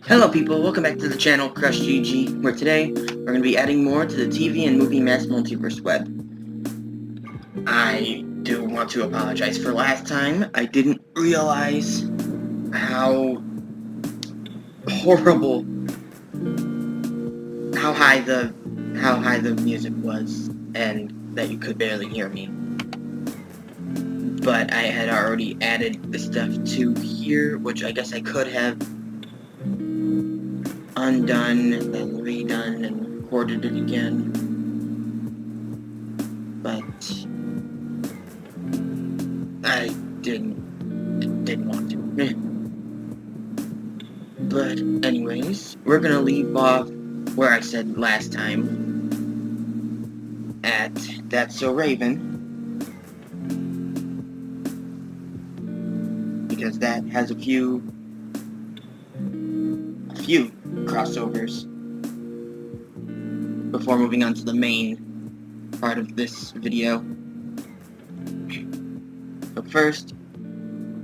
Hello people, welcome back to the channel CrustG-G, where today we're going to be adding more to the TV and movie mass multiverse web. I do want to apologize for last time. I didn't realize how horrible, how high the music was, and that you could barely hear me. But I had already added the stuff to here, which I guess I could have undone and then redone and recorded it again. But I didn't want to. But anyways, we're gonna leave off where I said last time at That's So Raven, because that has a few crossovers before moving on to the main part of this video. But first,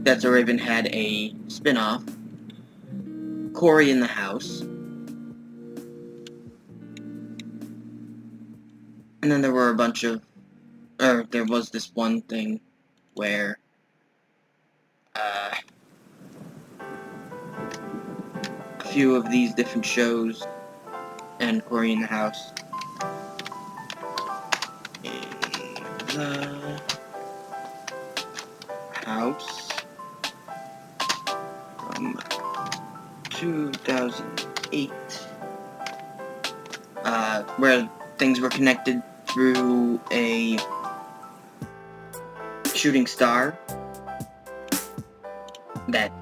That's So Raven had a spin-off, Corey in the House. And then there were a bunch of, there was this one thing where, a few of these different shows and Corey in the House. In the House from 2008, where things were connected through a shooting star that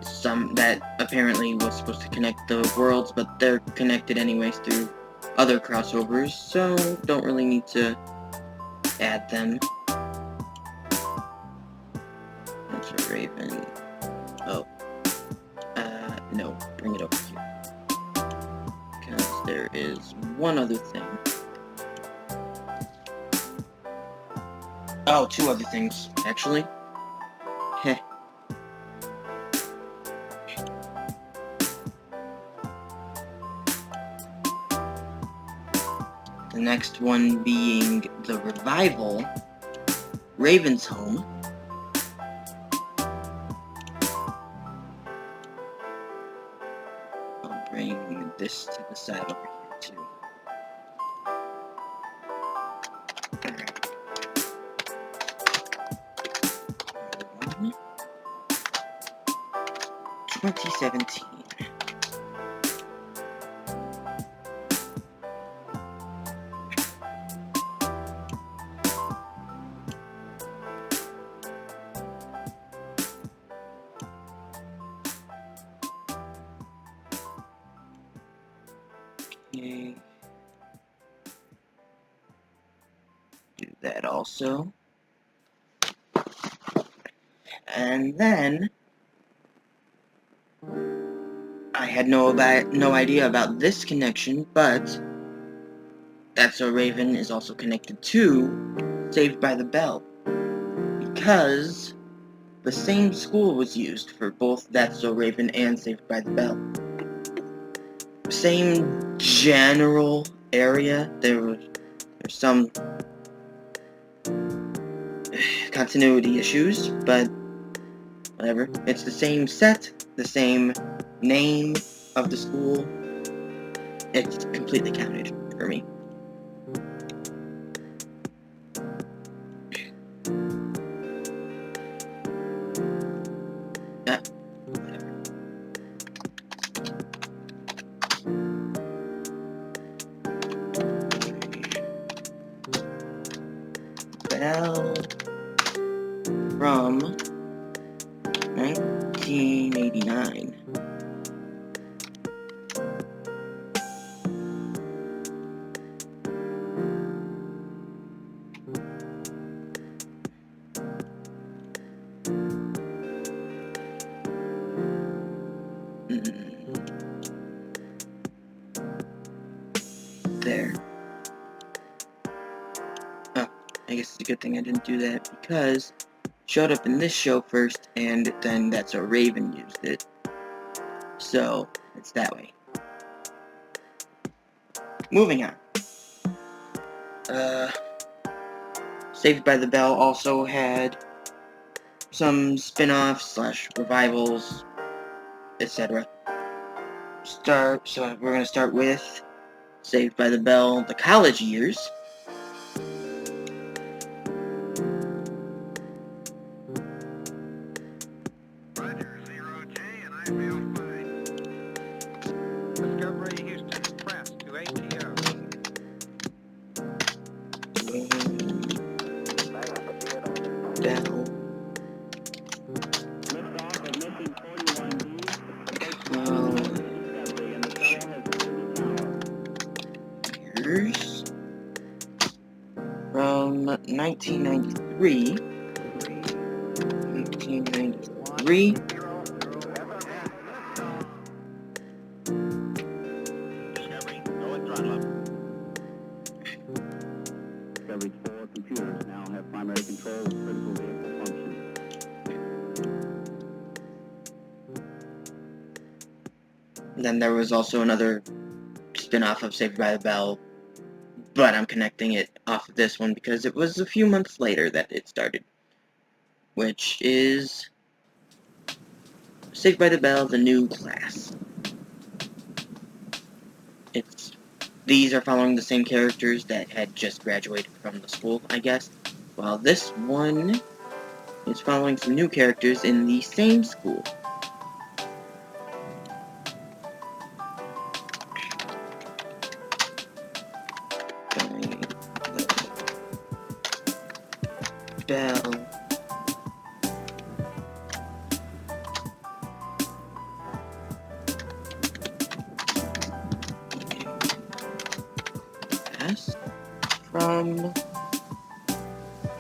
apparently was supposed to connect the worlds, but they're connected anyways through other crossovers, so don't really need to add them. That's a Raven. Oh. No, bring it over here. Because there is one other thing. Oh, two other things, actually. Heh. The next one being the revival, Raven's Home. I'll bring this to the side over here too. Alright. 2017. Okay. Do that also. And then I had no idea about this connection, but That's So Raven is also connected to Saved by the Bell, because the same school was used for both That's So Raven and Saved by the Bell. Same general area. There's some continuity issues, but whatever. It's the same set, the same name of the school. It's completely counted for me. Whatever. Bell from 1989. There. Oh, I guess it's a good thing I didn't do that, because it showed up in this show first, and then That's So Raven used it. So, it's that way. moving on. Saved by the Bell also had some spin-offs / revivals, etc. So we're gonna start with Saved by the Bell, the college years. Roger, 0J, and I feel fine. Discovery Houston, press to ATO. Bell. Years from 1993. 1993. Discovery, go at throttle up. Discovery's 4 computers now have primary control of critical vehicle functions. And then there was also another spin-off of Saved by the Bell, but I'm connecting it off of this one because it was a few months later that it started, which is Saved by the Bell, the new class. These are following the same characters that had just graduated from the school, I guess, while this one is following some new characters in the same school. Bell. Class from...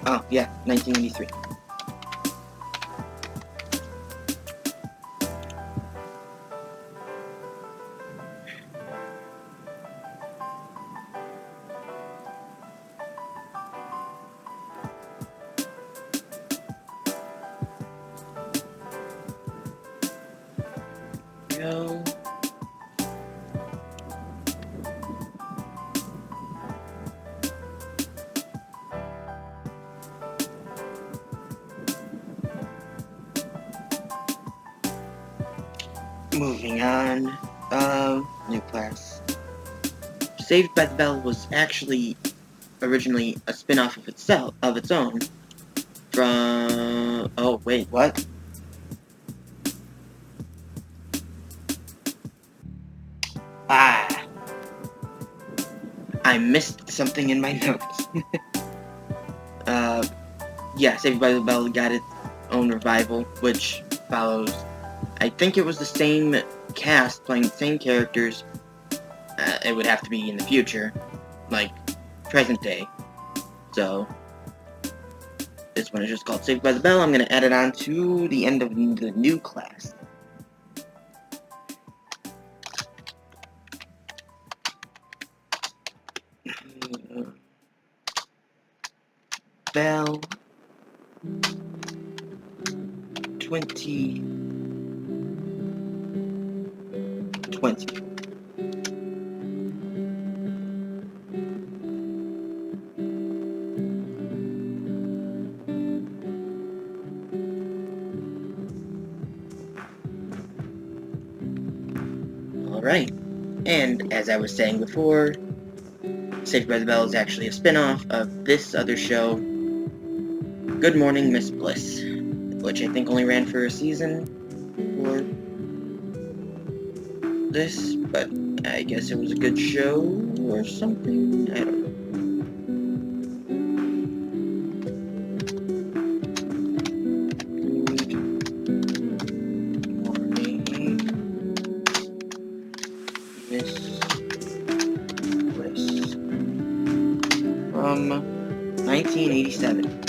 Oh, yeah, 1983. Go. Moving on, new class. Saved by the Bell was actually originally a spin-off of its own, from... Oh, wait, what? Ah! I missed something in my notes. Yeah, Saved by the Bell got its own revival, which follows... I think it was the same cast playing the same characters. It would have to be in the future, like present day. So this one is just called Saved by the Bell. I'm going to add it on to the end of the new class. Bell 2020. Alright, and as I was saying before, Saved by the Bell is actually a spin-off of this other show, Good Morning Miss Bliss, which I think only ran for a season for this, but I guess it was a good show or something. I don't know. Good Morning Miss Bliss from 1987.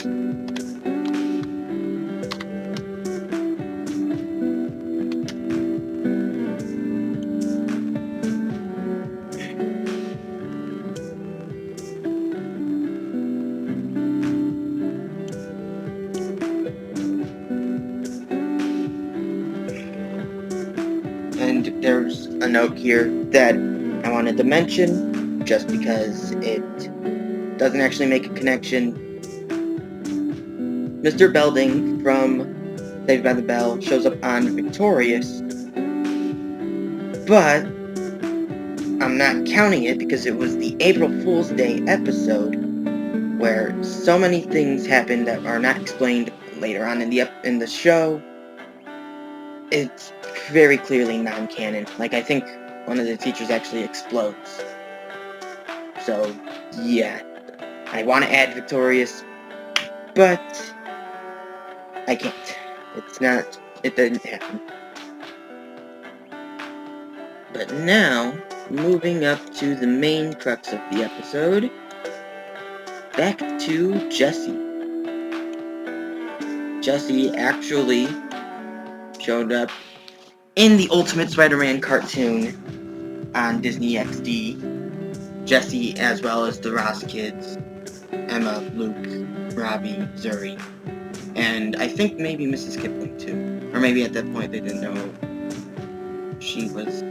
And there's a note here that I wanted to mention. just because it doesn't actually make a connection. Mr. Belding from Saved by the Bell shows up on Victorious, but I'm not counting it because it was the April Fool's Day episode where so many things happen that are not explained later on in the show. It's very clearly non-canon. Like, I think one of the teachers actually explodes. So, yeah. I want to add Victorious, but I can't. It didn't happen. But now, moving up to the main crux of the episode, back to Jesse. Jesse actually showed up in the Ultimate Spider-Man cartoon on Disney XD. Jesse, as well as the Ross kids, Emma, Luke, Robbie, Zuri, and I think maybe Mrs. Kipling too. Or maybe at that point they didn't know she was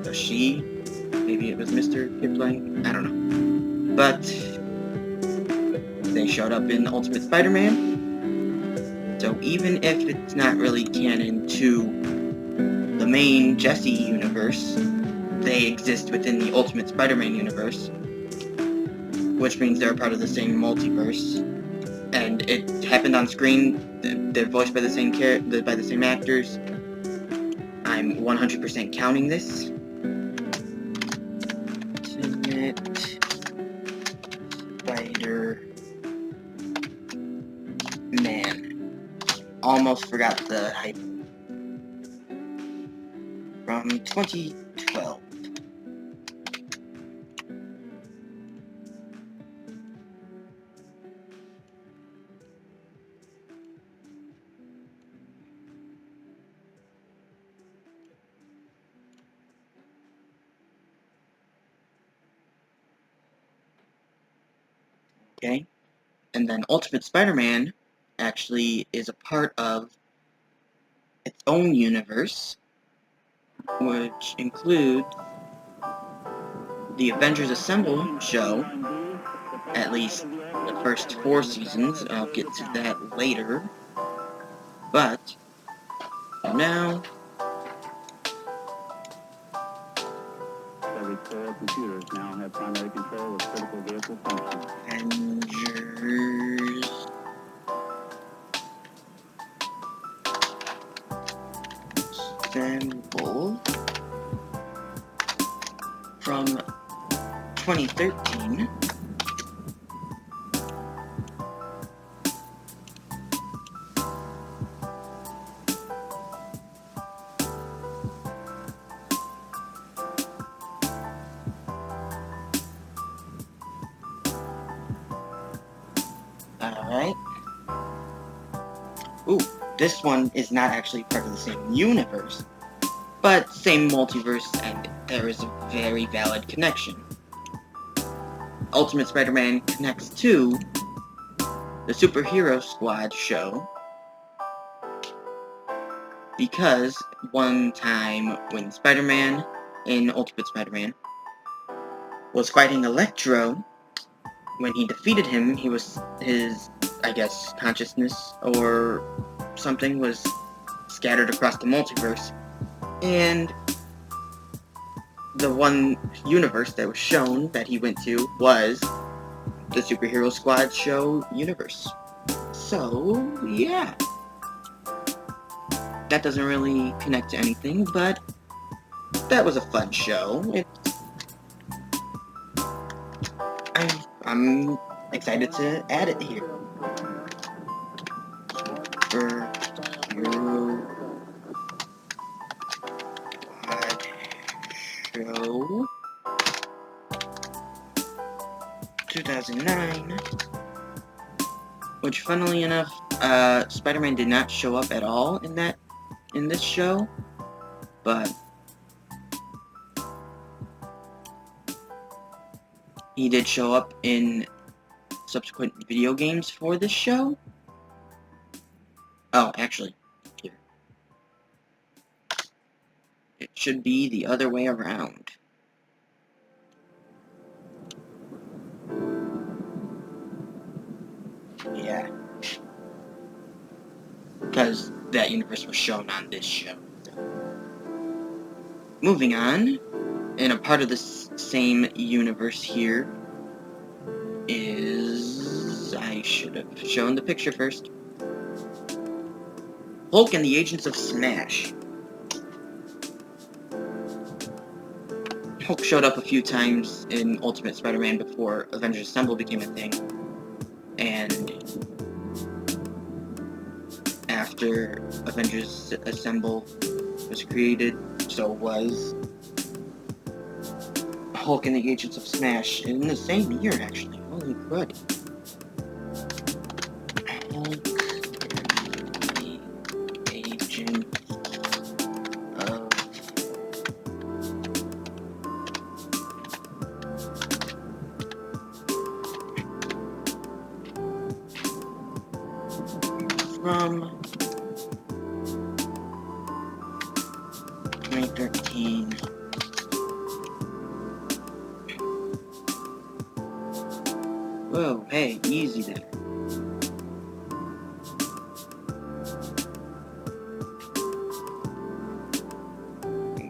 a she. Maybe it was Mr. Kipling. I don't know. But they showed up in Ultimate Spider-Man. So even if it's not really canon to the main Jesse universe, they exist within the Ultimate Spider-Man universe, which means they're part of the same multiverse. And it happened on screen. They're voiced by the same by the same actors. I'm 100% counting this. Ultimate Spider-Man. Almost forgot the hype. From 2012. Okay? And then Ultimate Spider-Man actually is a part of its own universe, which includes the Avengers Assemble show, at least the first 4 seasons. I'll get to that later. But for now, Every 4 computers now have primary control of critical vehicle functions. Avengers Assemble from 2013. Alright. Ooh, this one is not actually part of the same universe, but same multiverse, and there is a very valid connection. Ultimate Spider-Man connects to the Superhero Squad show, because one time when Spider-Man in Ultimate Spider-Man was fighting Electro, when he defeated him, his, I guess, consciousness or something was scattered across the multiverse, and the one universe that was shown that he went to was the Superhero Squad show universe. So, yeah. That doesn't really connect to anything, but that was a fun show. I'm excited to add it here. For Hero Squad show 2009, which, funnily enough, Spider-Man did not show up at all in this show, but he did show up in subsequent video games for this show. Oh, actually, here. It should be the other way around. that universe was shown on this show. Moving on, in a part of the same universe here is... I should have shown the picture first. Hulk and the Agents of Smash. Hulk showed up a few times in Ultimate Spider-Man before Avengers Assemble became a thing. And after Avengers Assemble was created, so was Hulk and the Agents of Smash in the same year, actually. Holy crud. Hulk and the Agents of... from 2013. Whoa, hey, easy there.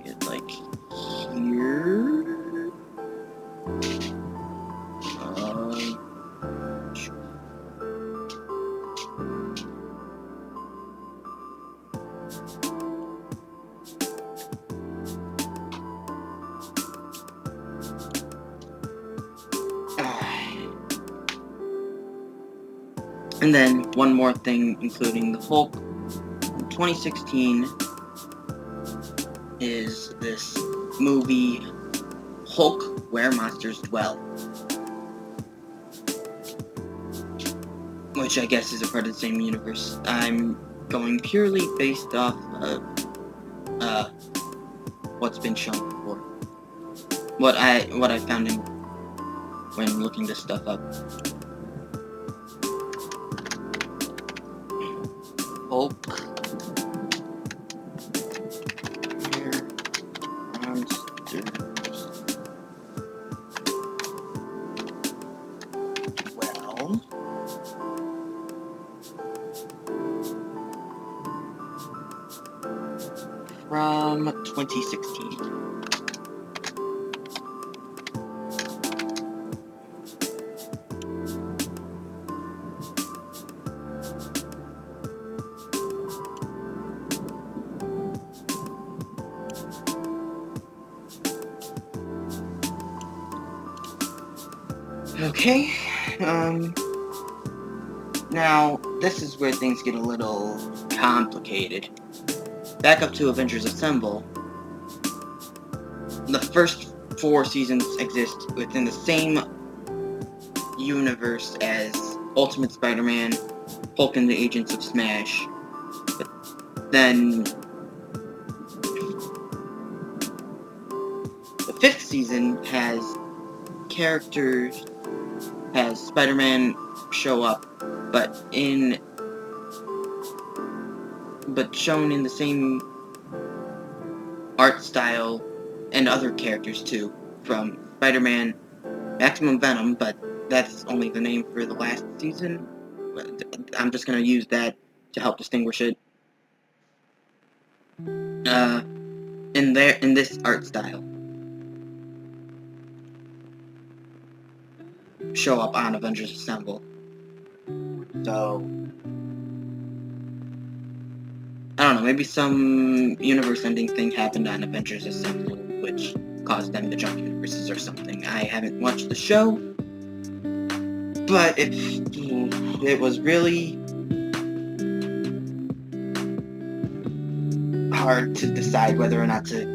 Get like here. And then one more thing, including the Hulk. In 2016 is this movie, Hulk, Where Monsters Dwell, which I guess is a part of the same universe. I'm going purely based off of what's been shown before. What I found in when looking this stuff up. Hulk. Where Monsters Dwell. From 2016. Okay, now, this is where things get a little complicated. Back up to Avengers Assemble. The first 4 seasons exist within the same universe as Ultimate Spider-Man, Hulk and the Agents of Smash. But then the 5th season has Spider-Man show up, but shown in the same art style and other characters too, from Spider-Man, Maximum Venom, but that's only the name for the last season. I'm just gonna use that to help distinguish it. In this art style, show up on Avengers Assemble. So, I don't know, maybe some universe-ending thing happened on Avengers Assemble, which caused them to jump universes or something. I haven't watched the show, but it was really hard to decide whether or not to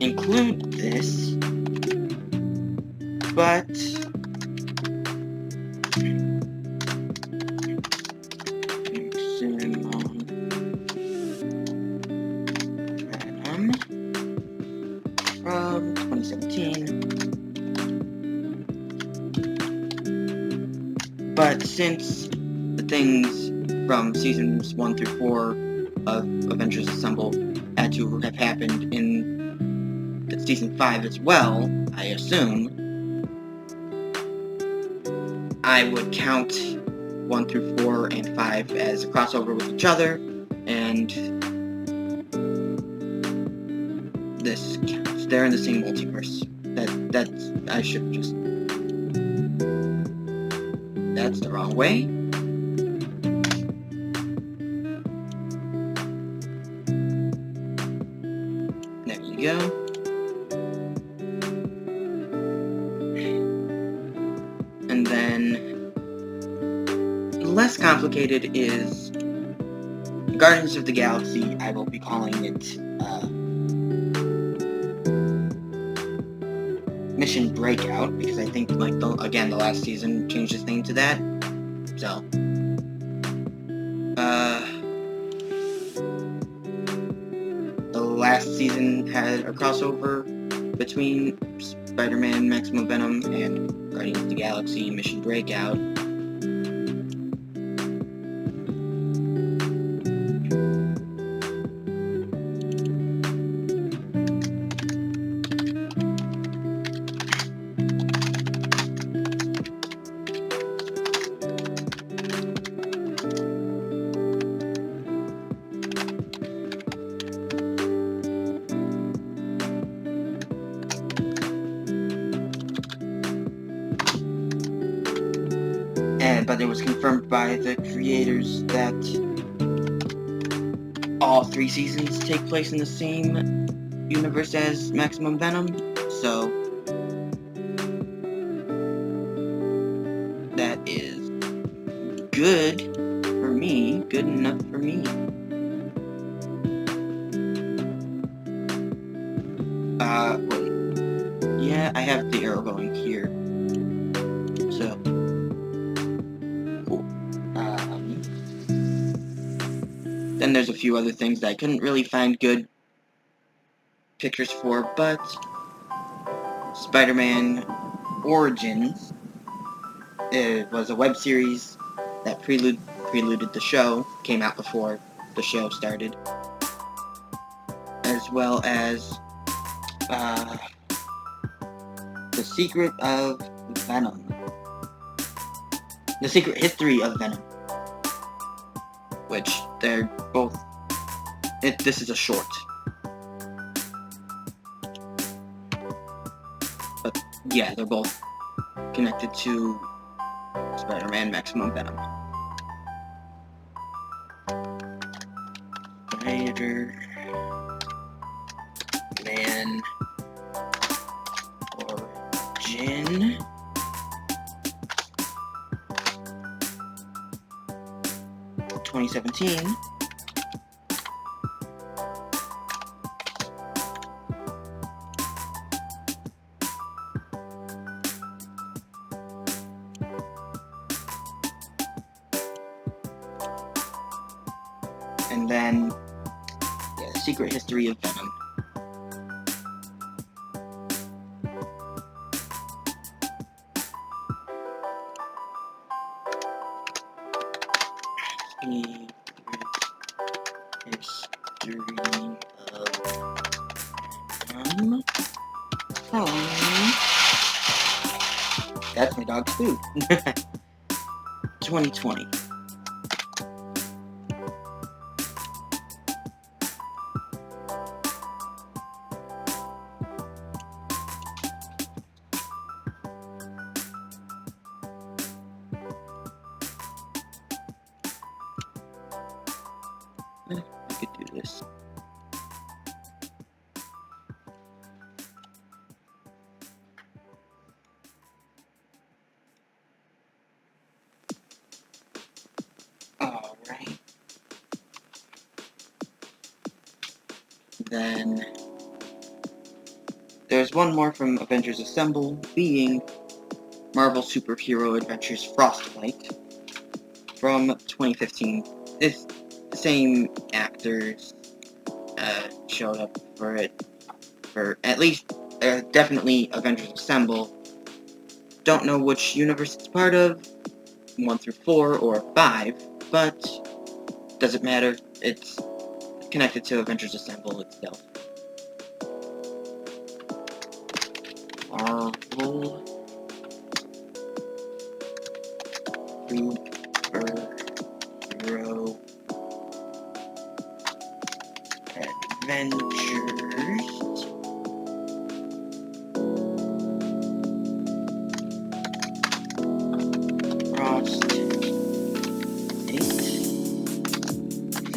include this, but from 2017. But since the things from seasons 1 through 4 of Avengers Assemble had to have happened in season 5 as well, I assume, I would count 1 through 4 and 5 as a crossover with each other, and this counts. They're in the same multiverse. I should just. That's the wrong way. There you go. And then, less complicated is Guardians of the Galaxy. I will be calling it Mission Breakout, because I think, like, the last season changed its name to that. So, the last season had a crossover between Spider-Man, Maximum Venom, and Guardians of the Galaxy, Mission Breakout. But it was confirmed by the creators that all 3 seasons take place in the same universe as Maximum Venom, so that is good for me, good enough for me. Wait. Yeah, I have the arrow going here. So, cool. Then there's a few other things that I couldn't really find good pictures for, but Spider-Man Origins, it was a web series that preluded the show, came out before the show started, as well as The Secret of Venom. The Secret History of Venom. Which, they're both... this is a short. But, yeah, they're both connected to Spider-Man Maximum Venom. Spider-Man Origin. (2017). And then, yeah, The Secret History of Venom. History of Venom. Oh, that's my dog's food. 2020. I could do this. Alright. Then there's one more from Avengers Assemble, being Marvel Superhero Adventures Frostbite from 2015. It's the same actors showed up for it, for at least, definitely Avengers Assemble. Don't know which universe it's part of, 1 through 4 or 5, but doesn't matter, it's connected to Avengers Assemble itself. Marvel Superhero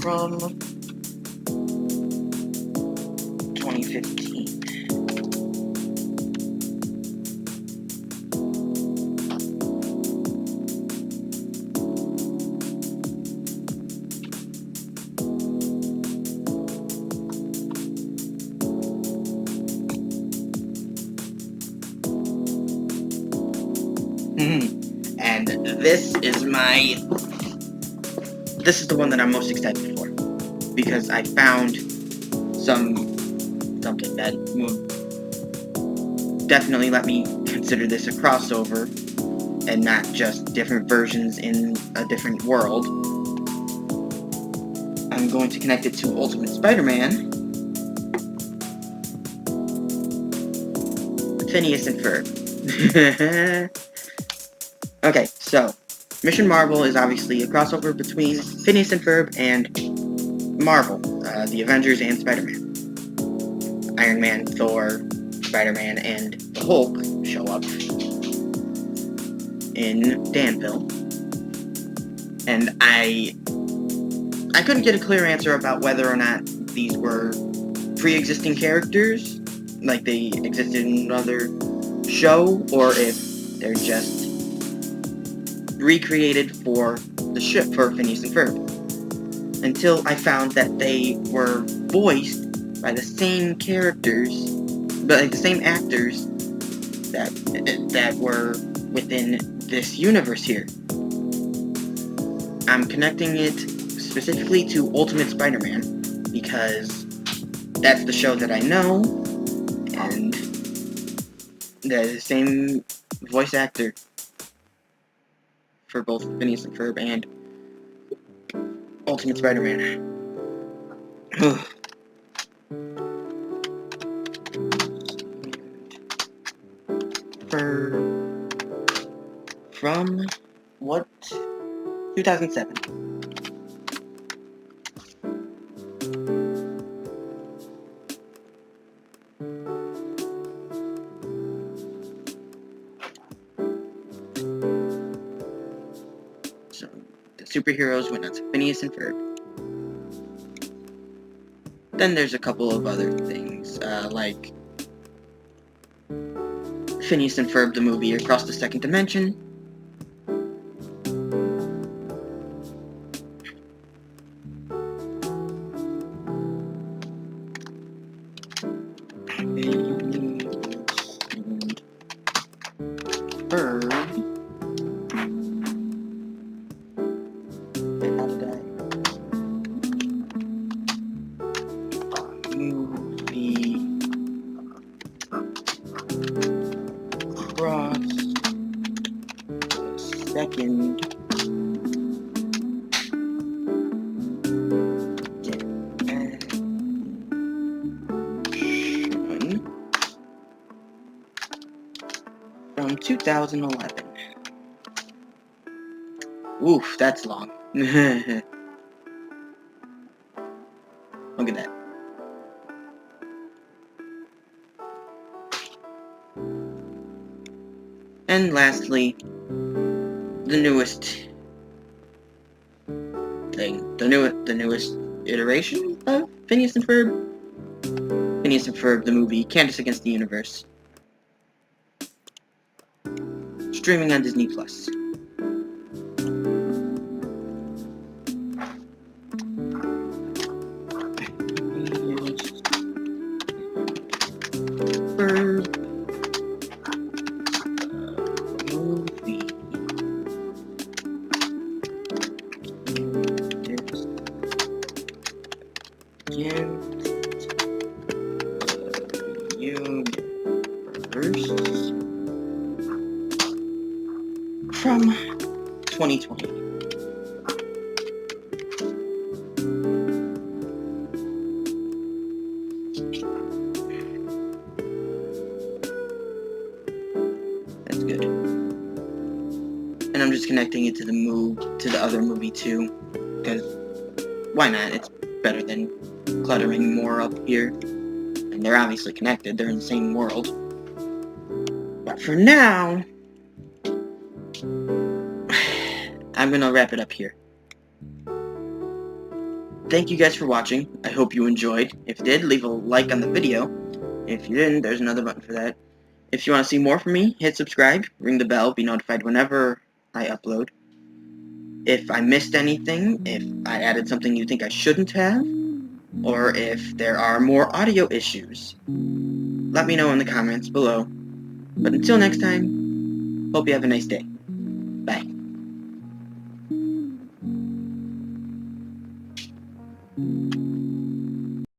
from 2015. And this is the one that I'm most excited for, because I found something that will definitely let me consider this a crossover and not just different versions in a different world. I'm going to connect it to Ultimate Spider-Man, Phineas and Ferb. Okay, so Mission Marvel is obviously a crossover between Phineas and Ferb and Marvel, the Avengers and Spider-Man. Iron Man, Thor, Spider-Man, and the Hulk show up in Danville. And I couldn't get a clear answer about whether or not these were pre-existing characters, like they existed in another show, or if they're just recreated for the ship for Phineas and Ferb. Until I found that they were voiced by the same characters, but like the same actors that were within this universe here. I'm connecting it specifically to Ultimate Spider-Man because that's the show that I know, and the same voice actor for both Phineas and Ferb and Ultimate Spider-Man. From what? 2007. So the superheroes went on to Phineas and Ferb. Then there's a couple of other things, like Phineas and Ferb the movie Across the Second Dimension. Ferb. And how did I move the cross the second dimension from 2011. Oof, that's long. Look at that. And lastly, the newest thing, the newest iteration of Phineas and Ferb. Phineas and Ferb, the movie, Candace Against the Universe. Streaming on Disney+. Ferb movie. Universe from 2020. That's good. And I'm just connecting it to the other movie too, because why not? It's better than cluttering more up here. And they're obviously connected, they're in the same world. But for now, I'm gonna wrap it up here. thank you guys for watching. I hope you enjoyed. If you did, leave a like on the video. If you didn't, there's another button for that. If you want to see more from me, hit subscribe, ring the bell, be notified whenever I upload. If I missed anything, if I added something you think I shouldn't have, or if there are more audio issues, let me know in the comments below. But until next time, hope you have a nice day. Bye.